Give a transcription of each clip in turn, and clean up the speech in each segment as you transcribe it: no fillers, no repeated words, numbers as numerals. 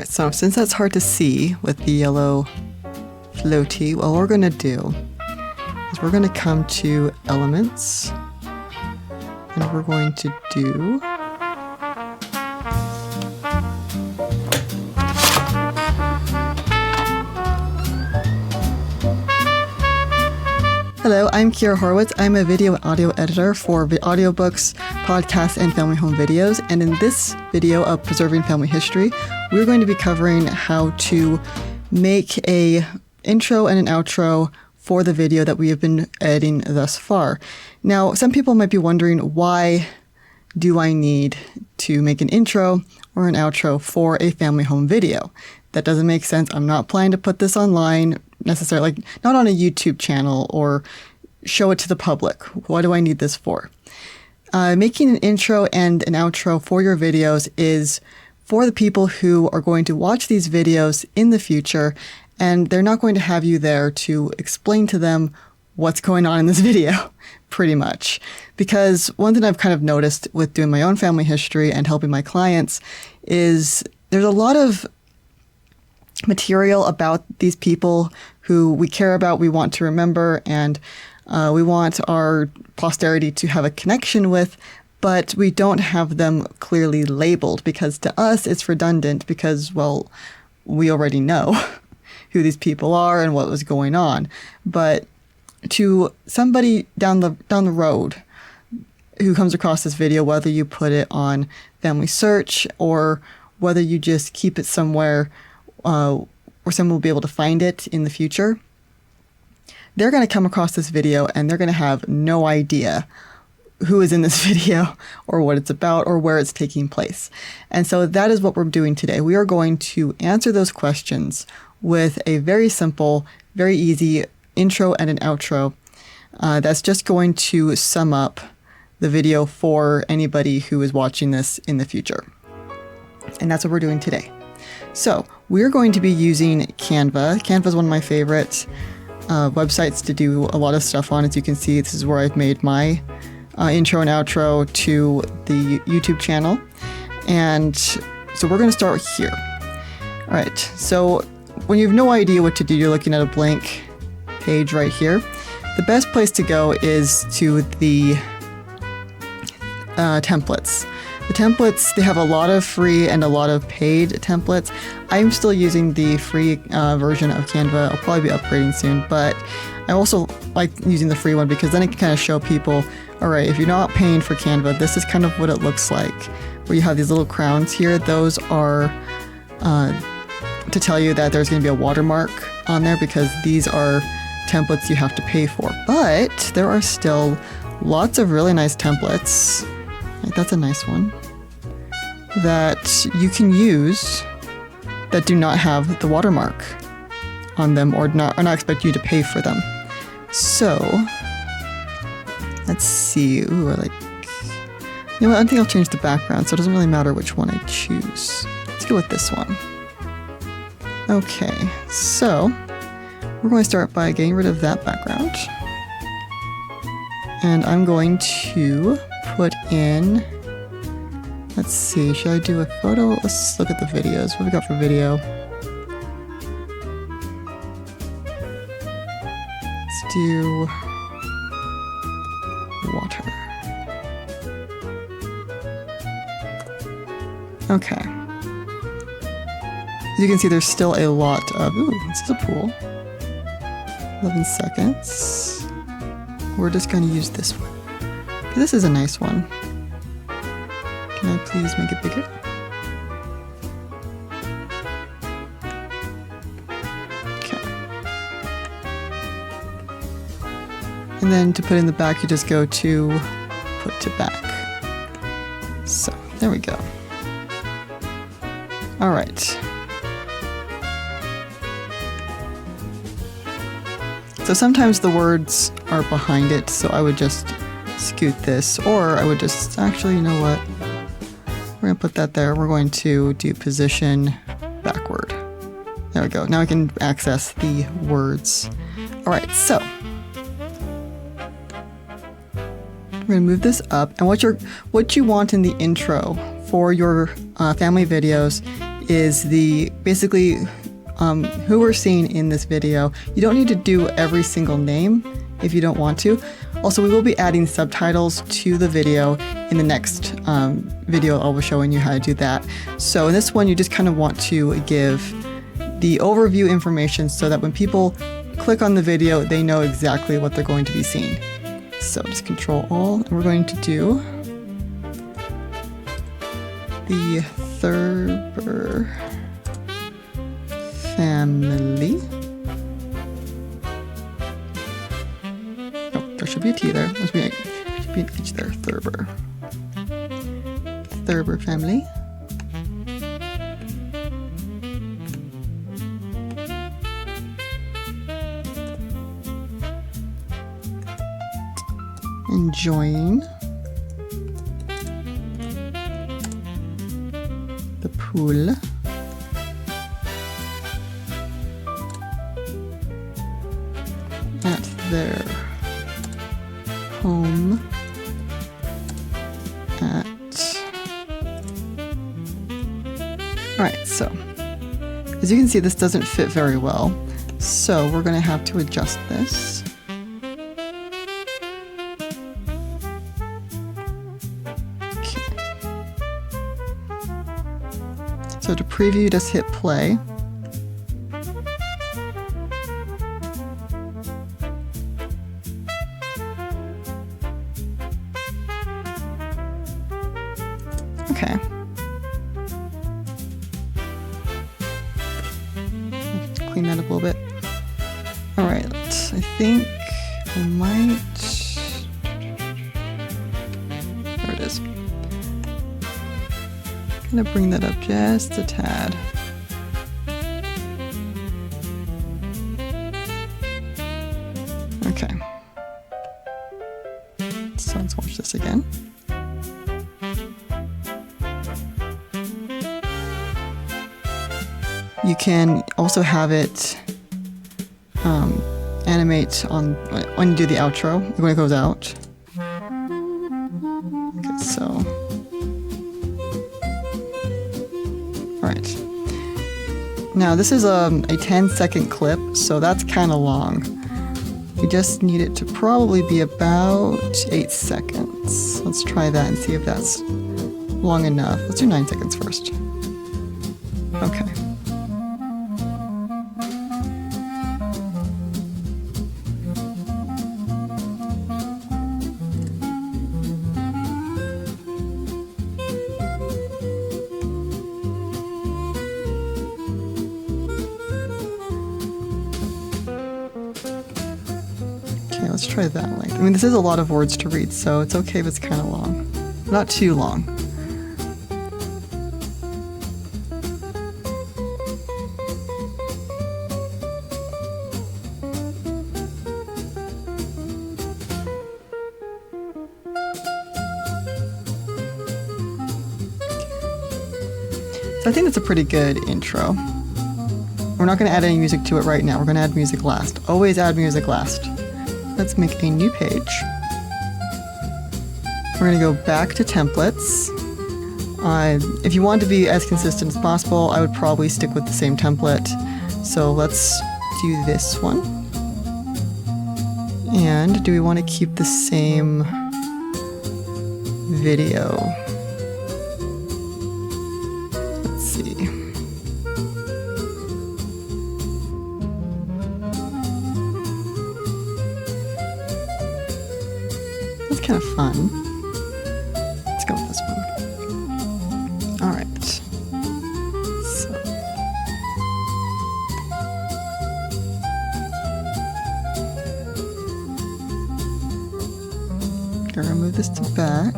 Alright, so since that's hard to see with the yellow floaty, what we're going to do is we're going to come to Elements, and we're going to do Hello, I'm Kira Horowitz. I'm a video and audio editor for audiobooks, podcasts, and family home videos. And in this video of Preserving Family History, we're going to be covering how to make an intro and an outro for the video that we have been editing thus far. Now, some people might be wondering, why do I need to make an intro or an outro for a family home video? That doesn't make sense. I'm not planning to put this online necessarily, like not on a YouTube channel or show it to the public. What do I need this for? Making an intro and an outro for your videos is for the people who are going to watch these videos in the future, and they're not going to have you there to explain to them what's going on in this video, pretty much. Because one thing I've kind of noticed with doing my own family history and helping my clients is there's a lot of material about these people who we care about, we want to remember, and we want our posterity to have a connection with, but we don't have them clearly labeled because to us it's redundant because, well, we already know who these people are and what was going on. But to somebody down the road who comes across this video, whether you put it on Family Search or whether you just keep it somewhere where someone will be able to find it in the future, they're going to come across this video and they're going to have no idea who is in this video or what it's about or where it's taking place. And so that is what we're doing today. We are going to answer those questions with a very simple, very easy intro and an outro that's just going to sum up the video for anybody who is watching this in the future. And that's what we're doing today. So we're going to be using Canva. Canva is one of my favorite websites to do a lot of stuff on. As you can see, this is where I've made my intro and outro to the YouTube channel. And so we're going to start here. All right, so when you have no idea what to do, you're looking at a blank page right here. The best place to go is to the templates. The templates, they have a lot of free and a lot of paid templates. I'm still using the free version of Canva. I'll probably be upgrading soon, but I also like using the free one because then it can kind of show people, all right, if you're not paying for Canva, this is kind of what it looks like, where you have these little crowns here. Those are to tell you that there's going to be a watermark on there because these are templates you have to pay for. But there are still lots of really nice templates. That's a nice one that you can use that do not have the watermark on them or not expect you to pay for them. So let's see. Ooh, I think I'll change the background so it doesn't really matter which one I choose. Let's go with this one. Okay, so we're going to start by getting rid of that background. And I'm going to put in, let's see, should I do a photo? Let's look at the videos. What have we got for video? Let's do water. Okay. As you can see, there's still a lot of, ooh, this is a pool. 11 seconds. We're just going to use this one. This is a nice one. Can I please make it bigger? Okay. And then to put in the back, you just go to put to back. So, there we go. All right. So sometimes the words are behind it, so I would just scoot this, or I would just, actually, you know what? We're going to put that there. We're going to do position backward. There we go. Now I can access the words. All right, so we're going to move this up, and what you want in the intro for your family videos is basically who we're seeing in this video. You don't need to do every single name if you don't want to. Also, we will be adding subtitles to the video in the next video. I'll be showing you how to do that. So in this one, you just kind of want to give the overview information so that when people click on the video, they know exactly what they're going to be seeing. So just Control All, and we're going to do the Thurber family. Oh, there should be a T there. There should be an H there. Thurber. Thurber family. Enjoying the pool at their home Alright, so as you can see, this doesn't fit very well, so we're going to have to adjust this. So to preview, just hit play. Okay. Clean that up a little bit. All right, I think I might... There it is. I'm gonna bring that up just a tad. Okay. So let's watch this again. You can also have it animate on when you do the outro, when it goes out. Okay, so. Alright. Now this is a 10-second clip, so that's kind of long. We just need it to probably be about 8 seconds. Let's try that and see if that's long enough. Let's do 9 seconds first. Okay. Okay, let's try that length. I mean, this is a lot of words to read, so it's okay if it's kind of long. Not too long. So I think that's a pretty good intro. We're not going to add any music to it right now. We're going to add music last. Always add music last. Let's make a new page. We're going to go back to templates. If you want to be as consistent as possible, I would probably stick with the same template. So let's do this one. And do we want to keep the same video? Let's see. That's kind of fun. Let's go with this one. All right. So. Gonna remove this to back.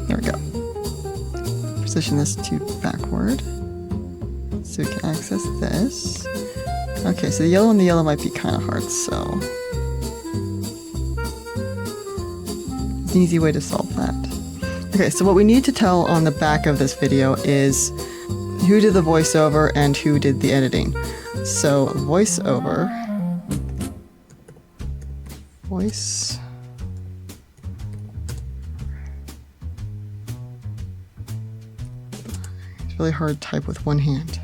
There we go. Position this to backward so we can access this. Okay, so the yellow and the yellow might be kind of hard, so it's an easy way to solve that. Okay, so what we need to tell on the back of this video is who did the voiceover and who did the editing. So voiceover, It's really hard to type with one hand.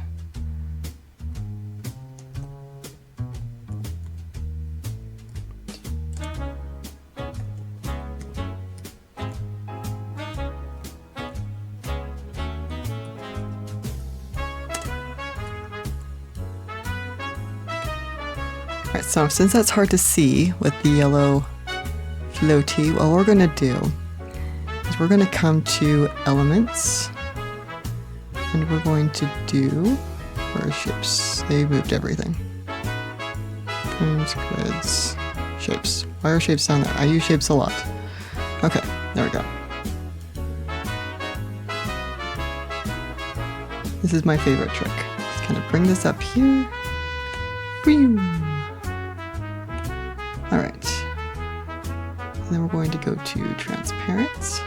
Alright, so since that's hard to see with the yellow floaty, what we're going to do is we're going to come to elements, and we're going to do, where are shapes? They moved everything. Frames, grids, shapes. Why are shapes down there? I use shapes a lot. Okay, there we go. This is my favorite trick. Just kind of bring this up here. Alright. And then we're going to go to transparent.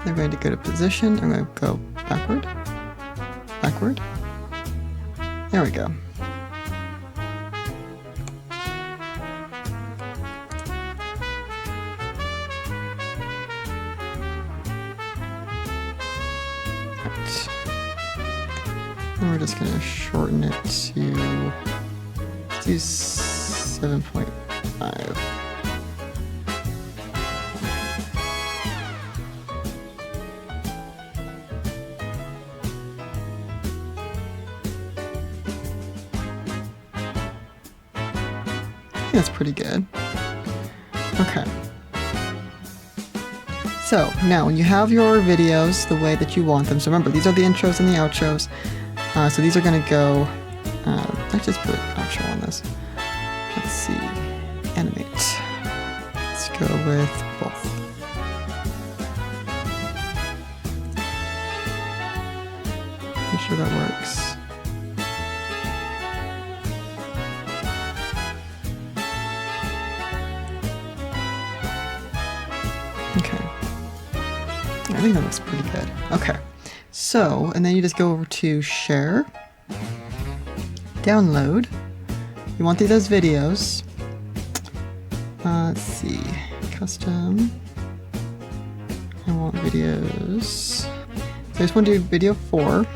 I'm going to go to position. I'm going to go backward. Backward. There we go. Right. And we're just going to shorten it to, let's do 7.5. That's pretty good. Okay. So now when you have your videos the way that you want them, so remember these are the intros and the outros. So these are going to go, let's just put outro on this. Let's see, animate. Let's go with both. Make sure that works. Okay. I think that looks pretty good. Okay. So, and then you just go over to share, download. You want these as videos. Let's see, custom. I want videos. So I just want to do video 4.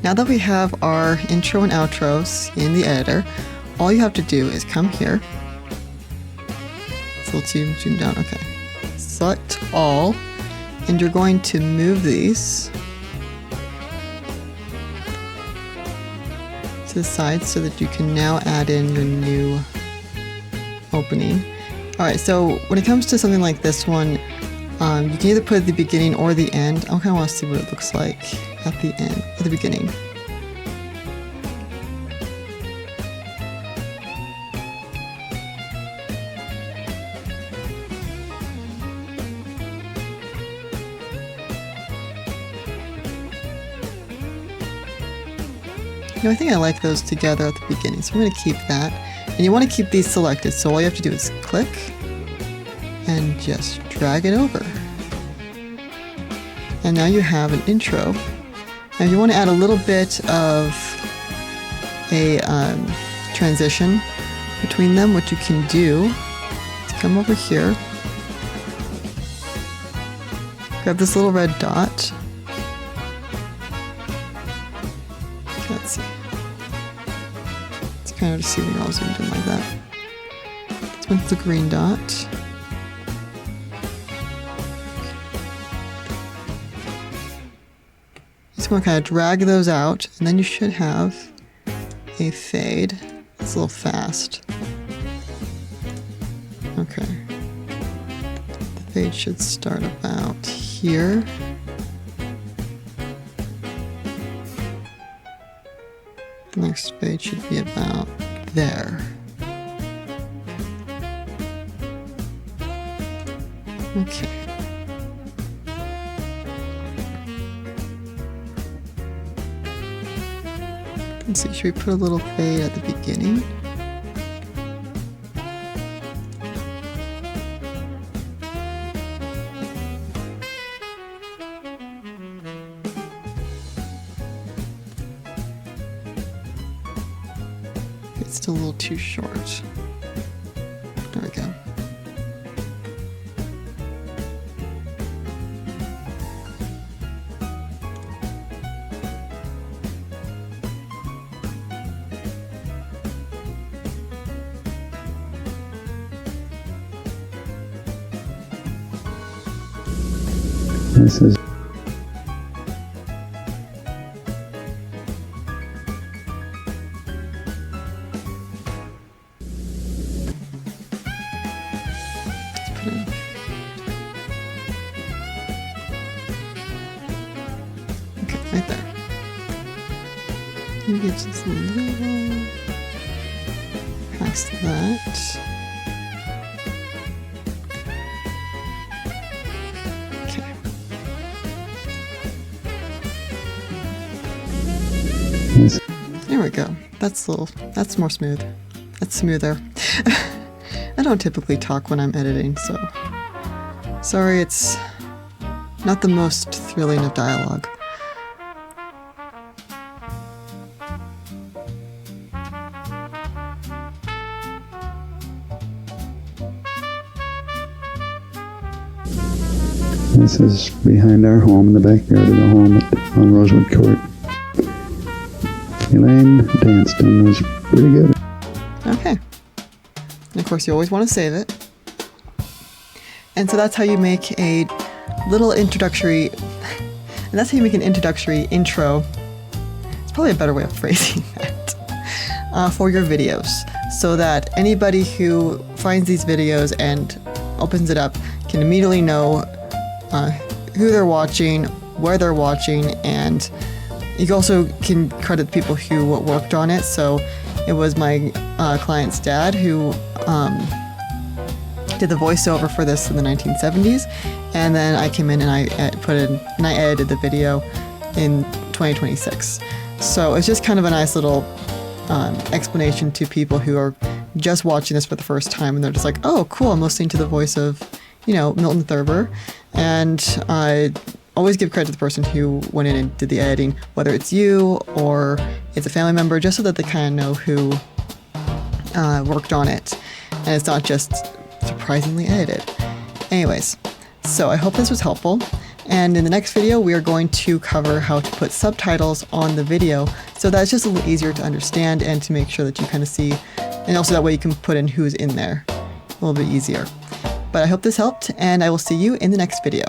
Now that we have our intro and outros in the editor, all you have to do is come here. So let's zoom down, okay. Select all, and you're going to move these to the side so that you can now add in your new opening. Alright, so when it comes to something like this one, you can either put at the beginning or the end. I kind of want to see what it looks like at the end, at the beginning. I think I like those together at the beginning, so I'm going to keep that. And you want to keep these selected, so all you have to do is click and just drag it over. And now you have an intro. Now you want to add a little bit of a transition between them. What you can do is come over here, grab this little red dot. Let's see. It's kind of to see when you're all zoomed in like that. This one's the green dot. Just want to kind of drag those out, and then you should have a fade. It's a little fast. Okay. The fade should start about here. The next fade should be about there. Okay. Let's see, should we put a little fade at the beginning? It's still a little too short. There we go. This is okay, right there. Maybe it's just a little past that. this. There we go. That's more smooth. That's smoother. I don't typically talk when I'm editing, so sorry it's not the most thrilling of dialogue. This is behind our home, in the backyard of the home on Rosewood Court. Elaine danced and was pretty good. Okay. And of course you always want to save it. And so that's how you make a little introductory, and that's how you make an introductory intro. It's probably a better way of phrasing that, for your videos, so that anybody who finds these videos and opens it up can immediately know who they're watching, where they're watching, and you also can credit people who worked on it. So it was my client's dad who did the voiceover for this in the 1970s, and then I came in and I edited the video in 2026. So it's just kind of a nice little explanation to people who are just watching this for the first time, and they're just like, oh cool, I'm listening to the voice of, Milton Thurber. And I always give credit to the person who went in and did the editing, whether it's you or it's a family member, just so that they kind of know who worked on it, and it's not just surprisingly edited. Anyways, so I hope this was helpful, and in the next video we are going to cover how to put subtitles on the video, so that's just a little easier to understand and to make sure that you kind of see, and also that way you can put in who's in there a little bit easier. But I hope this helped, and I will see you in the next video.